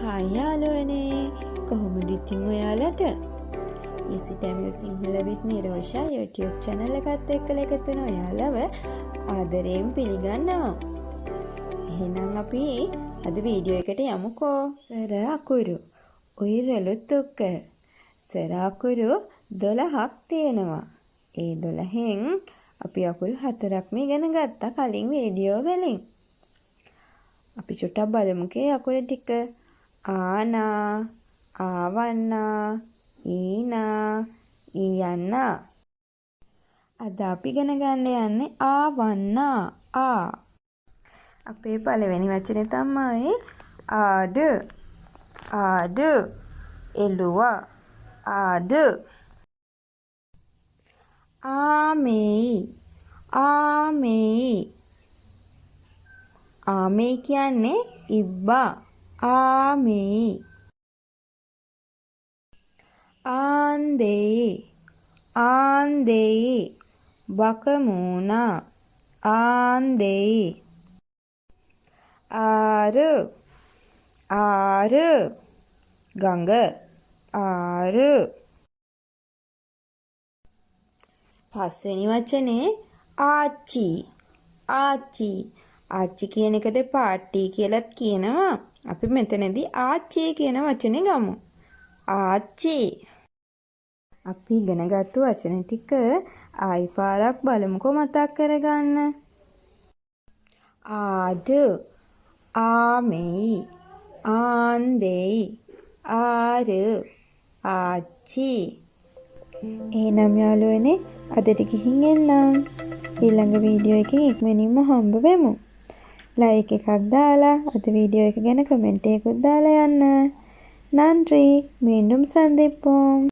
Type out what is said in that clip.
Hi යාළුවනේ කොහොමද ඉතින් ඔයාලට Easy Time Sinhala with Nirosha YouTube channel එකත් එක්කලා එකතු වෙන ඔයාලව ආදරයෙන් පිළිගන්නවා. එහෙනම් අපි අද වීඩියෝ එකට යමුකෝ. සර අකුරු උයරළු තුක සර අකුරු 12ක් තියෙනවා. ඒ 12න් අපි අකුරු 4ක්ම ඉගෙන ගත්තා කලින් වීඩියෝ වලින්. අපි චුට්ටක් බලමුකේ අකුරු ටික. ආනා, ආවන්නා, ඊනා, ඊයන්නා. අද අපි ඉගෙන ගන්න යන්නේ ආවන්නා. ආ. අපේ පළවෙනි වචනේ තමයි ආද. ආද. එළුවා. ආද. ආමෙයි. ආමෙයි. ආමෙයි කියන්නේ ඉබ්බා. ආමෙයි. ආන්දෙයි. ආන්දෙයි. බකමූණා. ආන්දෙයි. ආර. ආර. ගඟ. ආර. පස්වෙනි වචනේ ආච්චි. ආච්චි. ආච්චි කියන එකට පාටි කියලාත් කියනවා. අපි මෙතනදී ආච්චි කියන වචනේ ගමු. ආච්චි. අපි ඉගෙනගත්තු වචන ටික ආයි පාරක් බලමුකෝ මතක් කරගන්න. ආද. ආමෙයි. ආන්දෙයි. ආර. ආච්චි. එහෙනම් යාළුවනේ අදට ගිහින් එන්නම්. ඊළඟ වීඩියෝ එකකින් ඉක්මනින්ම හම්බ වෙමු. ලයික් එකක් දාලා අද වීඩියෝ එක ගැන කමෙන්ට් එකකුත් දාලා යන්න. நன்றி. மீண்டும் சந்திப்போம்.